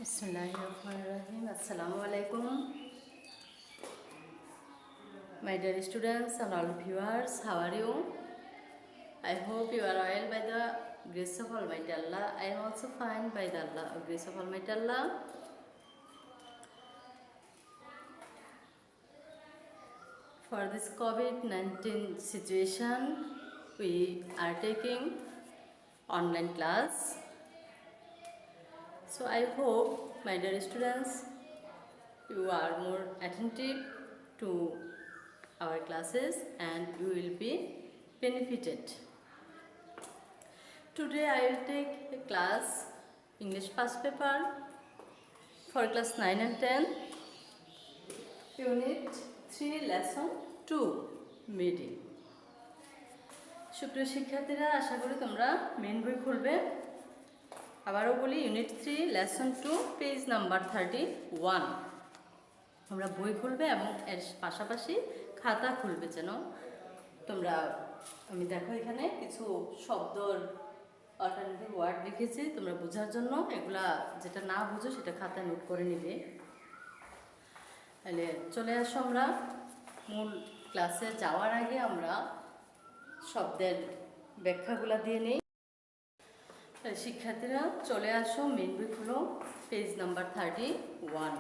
Bismillahirrahmanirrahim. Assalamu alaikum. My dear students and all viewers, how are you? I hope you are well by the grace of Almighty Allah. I am also fine by the grace of Almighty Allah. For this COVID-19 situation, we are taking online class. So I hope, my dear students, you are more attentive to our classes and you will be benefited. Today I will take a class English first paper for class 9 and 10, Unit 3, Lesson 2, Meeting. সুপ্রিয় শিক্ষার্থীরা, আশা করি তোমরা main বই খুলবে। আবারও বলি, unit 3 lesson 2 page number 31 তোমরা বই খুলবে এবং এর পাশাপাশি খাতা খুলবে যেন তোমরা। আমি দেখো এখানে কিছু শব্দর অল্টারনেটিভ ওয়ার্ড লিখেছি তোমরা বোঝার জন্য। এগুলা যেটা না বুঝো সেটা খাতায় নোট করে নিবে। তাহলে চলে আসো, আমরা মূল ক্লাসে যাওয়ার আগে আমরা শব্দের ব্যাখ্যাগুলা দিয়ে নেই। শিক্ষার্থীরা চলে আসো, মেন বই খুলো, page number 31,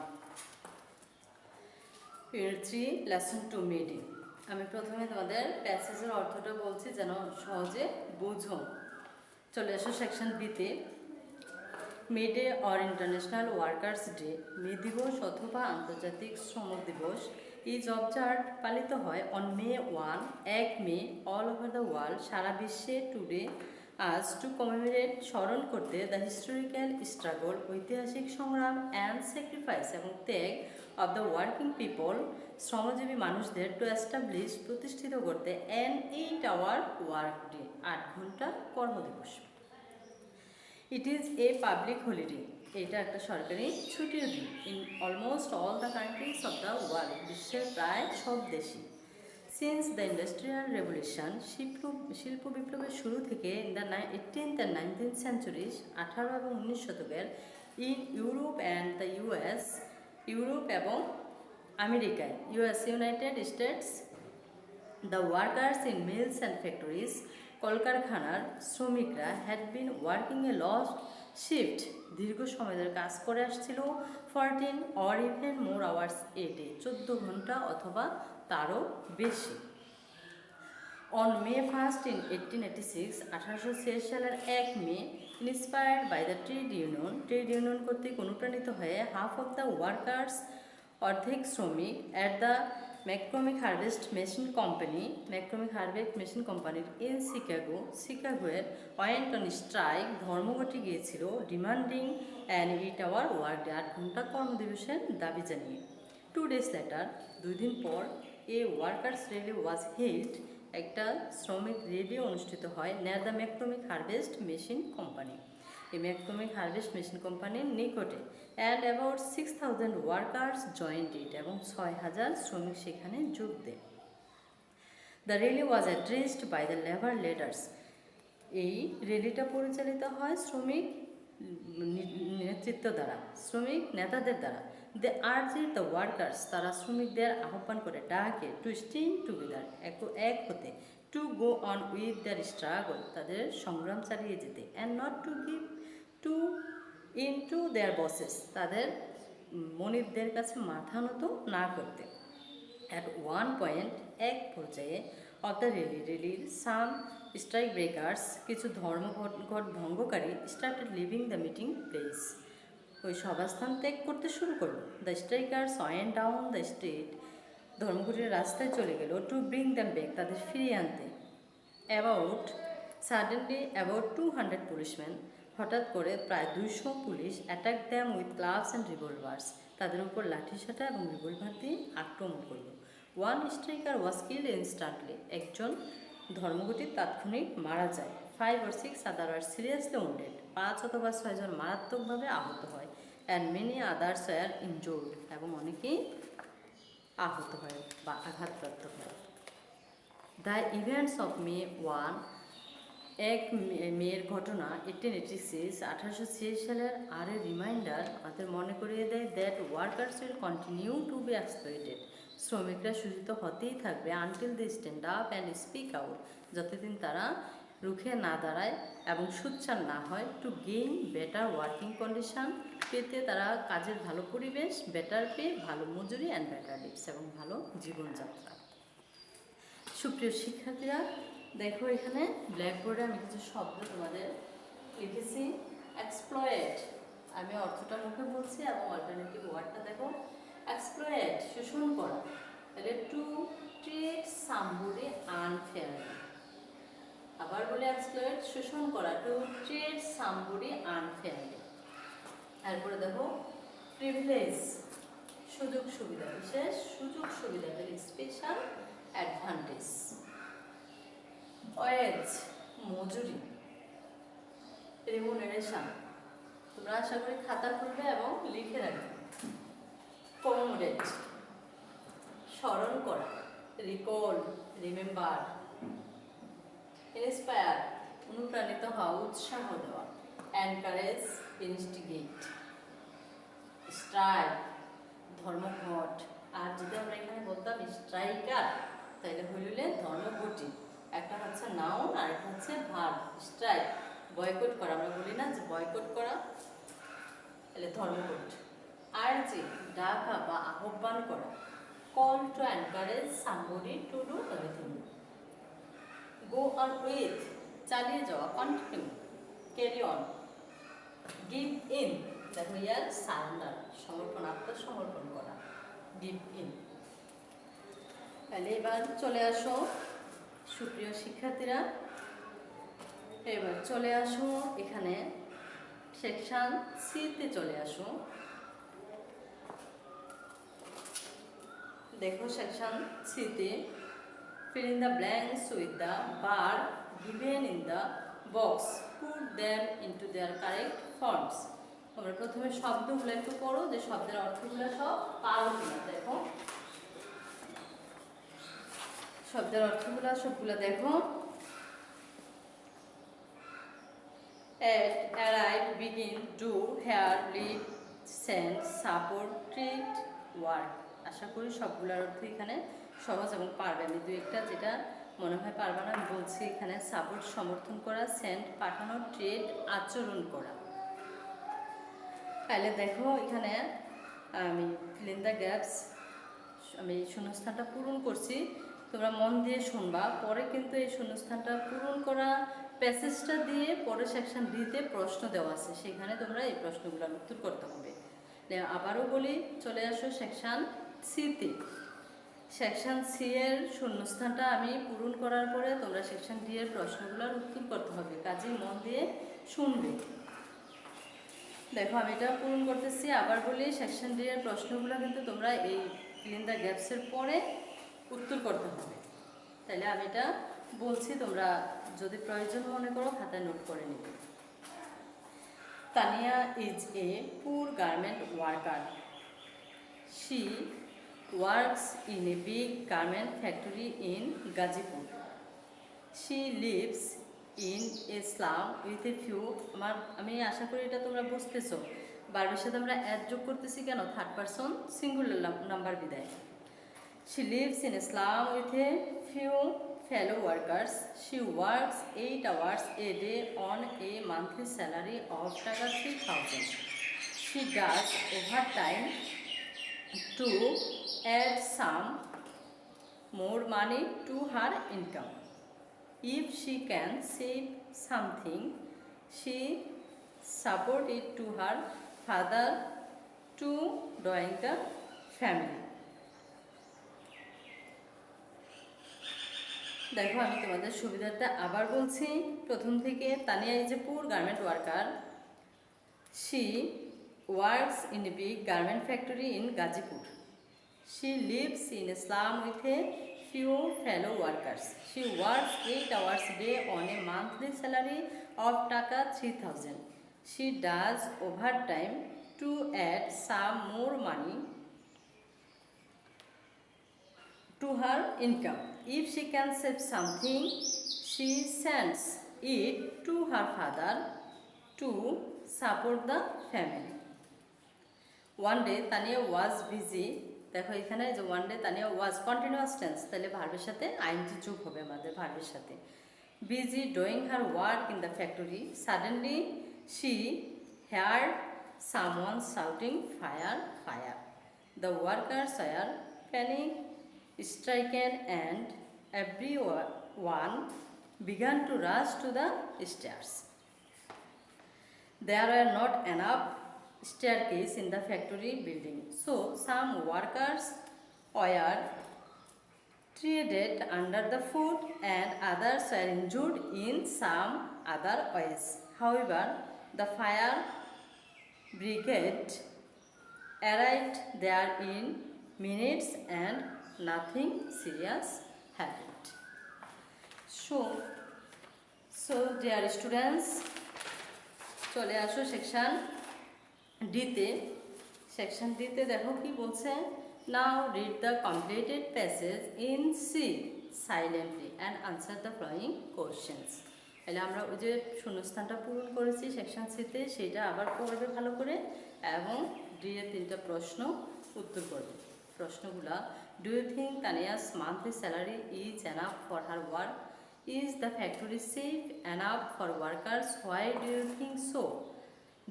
unit 3 lesson 2 meeting. আমি প্রথমে তোমাদের প্যাসেজের অর্থটা বলছি যেন সহজে বুঝো। চলে আসো সেকশন বিতে। May Day or international workers day, মে দিবস অথবা আন্তর্জাতিক শ্রম দিবস ইজ অবজার্ভ পালিত হয় অন মে 1, 1 মে অল ওভার দ্য ওয়ার্ল্ড, সারা বিশ্বে টুডে আজ টু কমেমোরেট, স্মরণ করতে দ্য হিস্টোরিক্যাল স্ট্রাগল, ঐতিহাসিক সংগ্রাম অ্যান্ড স্যাক্রিফাইস এবং ত্যাগ অব দ্য ওয়ার্কিং পিপল, শ্রমজীবী মানুষদের, টু এস্টাবলিশ, প্রতিষ্ঠিত করতে অ্যান 8 আওয়ার ওয়ার্ক ডে, 8 ঘন্টা কর্মদিবস। It is a public holiday, এটা একটা সরকারি ছুটির দিন। In almost all the countries of the world, বিশ্বের প্রায় সব দেশই। সিন্স দ্য ইন্ডাস্ট্রিয়াল রেভলিউশন, শিল্প বিপ্লবের শুরু থেকে in the 18th and 19th centuries, 18 এবং 19 শতকের, in Europe and the US, Europe এবং আমেরিকায়, United States, the workers in mills and factories, কলকারখানার শ্রমিকরা had been working a loss shift, দীর্ঘ সময় ধরে কাজ করে আসছিল, 14 or even more hours a day, 14 ঘন্টা অথবা তারও বেশি। অন মে 1 ইন 1886, 1886 সালের 1 মে, inspired by the trade union কর্তৃক অনুপ্রাণিত হয়ে, হাফ অফ দ্য ওয়ার্কার্স, অর্ধেক শ্রমিক, at the McCormick Harvest Machine কোম্পানির ইন শিকাগোয়ের ওয়েন্ট অন স্ট্রাইক, ধর্মঘটে গিয়েছিল, demanding an 8 hour work day, 8 ঘন্টা কর্মদিবসের দাবি জানিয়ে। 2 days লেটার, 2 দিন পর, a workers rally was held, একটা শ্রমিক র্যালি অনুষ্ঠিত হয়, near the McCormick Harvest Machine Company, এই ম্যাকক্রমিক হারভেস্ট মেশিন কোম্পানির নিকটে। And about 6000 workers joined it, এবং 6000 শ্রমিক সেখানে যোগ দেয়। The rally was addressed by the labour leaders, এই র্যালিটা পরিচালিত হয় শ্রমিক নেতৃত্ব দ্বারা, শ্রমিক নেতাদের দ্বারা। দে আর্জড দ্য ওয়ার্কার্স, তারা শ্রমিকদের আহ্বান করে, ডাকে, টু স্ট্যান্ড টুগেদার, এক হতে, to go on with their struggle, তাদের সংগ্রাম চালিয়ে যেতে, and not to give to in to their bosses, তাদের মনিবদের কাছে মাথা নত না করতে। অ্যাট ওয়ান পয়েন্ট, এক পর্যায়ে, অফ দ্য র্যালির সাম স্ট্রাইক ব্রেকার্স, কিছু ধর্মঘট ভঙ্গকারী, started leaving the meeting place, ওই সভাস্থান ত্যাগ করতে শুরু করলো। The strikers went down the street, ধর্মঘটের রাস্তায় চলে গেল, টু ব্রিং দ্যাম ব্যাক, তাদের ফিরিয়ে আনতে। সাডেনলি অ্যাবাউট 200 পুলিশম্যান, হঠাৎ করে প্রায় 200 police, attack them with clubs and revolvers, তাদের উপর লাঠিসোঁটা এবং রিভলভার দিয়ে আক্রমণ করল। One striker was killed instantly, একজন ধর্মঘটী তাৎক্ষণিক মারা যায়। 5 or 6 other are seriously wounded, 5 অথবা 6 জন মারাত্মকভাবে আহত হয়। And many others are injured, এবং অনেকেই আহত হয় বা আঘাতপ্রাপ্ত হয়। দ্য ইভেন্টস অফ মে 1 এক মেয়ের ঘটনা 1886 সালের আর এ রিমাইন্ডার আমাদের মনে করিয়ে দেয় that workers will continue to be exploited. শ্রমিকরা শোষিত হতেই থাকবে until they stand up and speak out, যতদিন তারা রুখে না দাঁড়ায় এবং সোচ্চার না হয়, to gain better working condition, পেতে তারা কাজের ভালো পরিবেশ, বেটার পে, ভালো মজুরি অ্যান্ড বেটার লিভস, এবং ভালো জীবনযাত্রা। সুপ্রিয় শিক্ষার্থীরা, দেখো এখানে ব্ল্যাকবোর্ডে আমি কিছু শব্দ তোমাদের লিখেছি। এক্সপ্লয়েট, আমি অর্থটা মুখে বলছি এবং অল্টারনেটিভ ওয়ার্ডটা দেখো। এক্সপ্লয়েট শোষণ করা, তাহলে টু ট্রিট সামবডি আনফেয়ারলি। আবার বলে এক্সপ্লয়েট শোষণ করা, টু ট্রিট সামবডি আনফেয়ারলি। তারপরে দেখো প্রিভিলেজ, সুযোগ সুবিধা, বিশেষ সুযোগ সুবিধা, তাহলে স্পেশাল অ্যাডভান্টেজ। ওয়েজ, মজুরি। রেমুনারেশন, তোমরা আশা করি খাতা খুলবে এবং লিখে রাখবে। কমোডেট, স্মরণ করা। Recall, remember. ইন্সপায়ার, অনুপ্রাণিত হওয়া, উৎসাহ দেওয়া। Encourage, instigate. স্ট্রাইক, ধর্মঘট। আর যদি আমরা এখানে বলতাম স্ট্রাইকার, তাহলে হইলে ধর্মঘটি। একটা হচ্ছে নাউন আর একটা হচ্ছে ভার্ব। স্ট্রাইক, বয়কট করা, আমরা বলি না যে বয়কট করা, তাহলে ধর্মঘট। আর্জি, ডাকা বা আহ্বান করা। Call to encourage somebody to do everything. Go on with, চালিয়ে যাওয়া, continue, carry on. Give in, দেখো ইয়ার সারেন্ডার, সমর্পণ, আত্মসমর্পণ করা। Give in. তাহলে এবার চলে আসো সুপ্রিয় শিক্ষার্থীরা, এবার চলে আসো এখানে সেকশন সিতে চলে আসো। দেখো সেকশন সিতে fill in the blanks with the bar given in the box, put them into their correct forms. তোমরা প্রথমে শব্দগুলো একটু পড়ো, যে শব্দের অর্থগুলো সব পারো কিনা দেখো। শব্দের অর্থগুলো সবগুলো দেখো। At, arrive, begin, do, here, live, send, support, treat, work. আশা করি সবগুলোর অর্থ এখানে সহজ এবং পারবে। আমি দু একটা যেটা মনে হয় পারবে না আমি বলছি। এখানে সাপোর্ট, সমর্থন করা। সেন্ড, পাঠানো। ট্রেড, আচরণ করা। তাহলে দেখো এখানে আমি ফিল ইন দ্য গ্যাপস, আমি শূন্যস্থানটা পূরণ করছি, তোমরা মন দিয়ে শুনবা। পরে কিন্তু এই শূন্যস্থানটা পূরণ করা প্যাসেজটা দিয়ে পরে সেকশন ডিতে প্রশ্ন দেওয়া আছে, সেখানে তোমরা এই প্রশ্নগুলোর উত্তর করতে হবে। আবারও বলি, চলে আসো সেকশন সিতে। সেকশন সি এর শূন্যস্থানটা আমি পূরণ করার পরে তোমরা সেকশন ডি এর প্রশ্নগুলোর উত্তর করতে হবে, কাজে মন দিয়ে শুনবে। দেখো আমি এটা পূরণ করতেছি। আবার বলি, সেকশন ডি এর প্রশ্নগুলো কিন্তু তোমরা এই ফিল ইন দ্য গ্যাপসের পরে উত্তর করতে হবে। তাহলে আমি এটা বলছি, তোমরা যদি প্রয়োজন মনে করো খাতায় নোট করে নিবে। তানিয়া ইজ এ পুর garment worker. She works in a big garment factory in Gazipur. She lives in a slum with a few, আমি আশা করি এটা তোমরা বুঝতেছো। বারবার সাথে আমরা অ্যাড যোগ করতেছি কেন, থার্ড পারসন সিঙ্গুলার নাম্বার বিদায়। She lives in a slum with a few fellow workers. She works 8 hours a day on a monthly salary of টাকা 3,000. She does overtime to add some more money to her income. If she can save something, she support it to her father to join the family. দেখো আমি তোমাদের সুবিধার্থে আবার বলছি প্রথম থেকে। Tania is a পুর garment worker. She works in a big garment factory in Gazipur. She lives in a slum with a few fellow workers. She works 8 hours a day on a monthly salary of টাকা 3,000. She does overtime to add some more money to her income. If she can save something, she sends it to her father to support the family. One day Tania was busy. দেখো এখানে যে one day Tania ওয়াজ continuous tense, তাহলে ভার্বের সাথে ING যোগ হবে আমাদের ভার্বের সাথে। Busy doing her work in the factory, suddenly she heard someone shouting fire, fire. The workers were panic stricken and everyone began to rush to the stairs. There were not enough staircase in the factory building, so some workers were treated under the foot and others were injured in some other ways. However, the fire brigade arrived there in minutes and nothing serious happened. So dear students, চলে আসো section ডিতে। Section ডিতে দেখো কি বলছে, now read the completed passage in C silently and answer the following questions. তাহলে আমরা ওই যে শূন্যস্থানটা পূরণ করেছি সেকশন সিতে, সেটা আবার পড়বে ভালো করে এবং ডি এর 3টা প্রশ্ন উত্তর করবে। প্রশ্নগুলা, do you think Tania's monthly salary is enough for her work? Is the factory safe enough for workers? Why do you think so?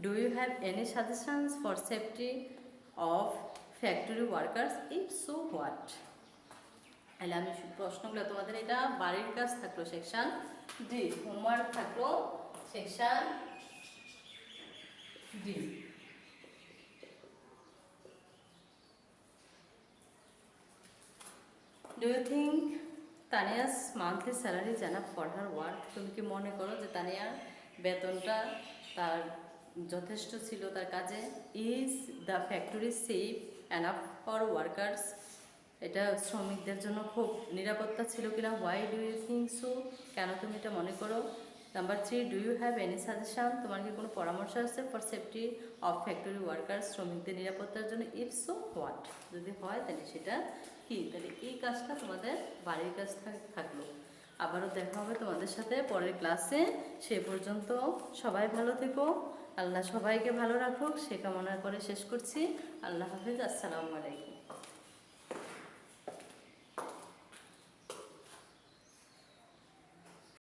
Do you have any suggestions for safety of factory workers? If so, what? তাহলে আমি প্রশ্নগুলো তোমাদের, এটা বাড়ির কাজ থাকলো section D, homework থাকলো section D. Do you think Tania's monthly salary is enough for her work? তুমি কি মনে করো যে তানিয়ার বেতনটা তার যথেষ্ট ছিল তার কাজে? Is the factory safe enough for workers? এটা শ্রমিকদের জন্য খুব নিরাপত্তা ছিল কিনা? Why do you think so? কেন তুমি এটা মনে করো? Number 3, do you have any suggestion? তোমার কি কোনো পরামর্শ আছে for safety of factory workers, শ্রমিকদের নিরাপত্তার জন্য? If so what? যদি হয় তাহলে সেটা কি? তাহলে এই কাজটা তোমাদের বাড়ির কাজ থাকলো। আবারও দেখা হবে তোমাদের সাথে পরের ক্লাসে। সে পর্যন্ত সবাই ভালো থেকো, আল্লাহ সবাইকে ভালো রাখুক সে কামনা করে শেষ করছি। আল্লাহ হাফিজ, আসসালামু আলাইকুম।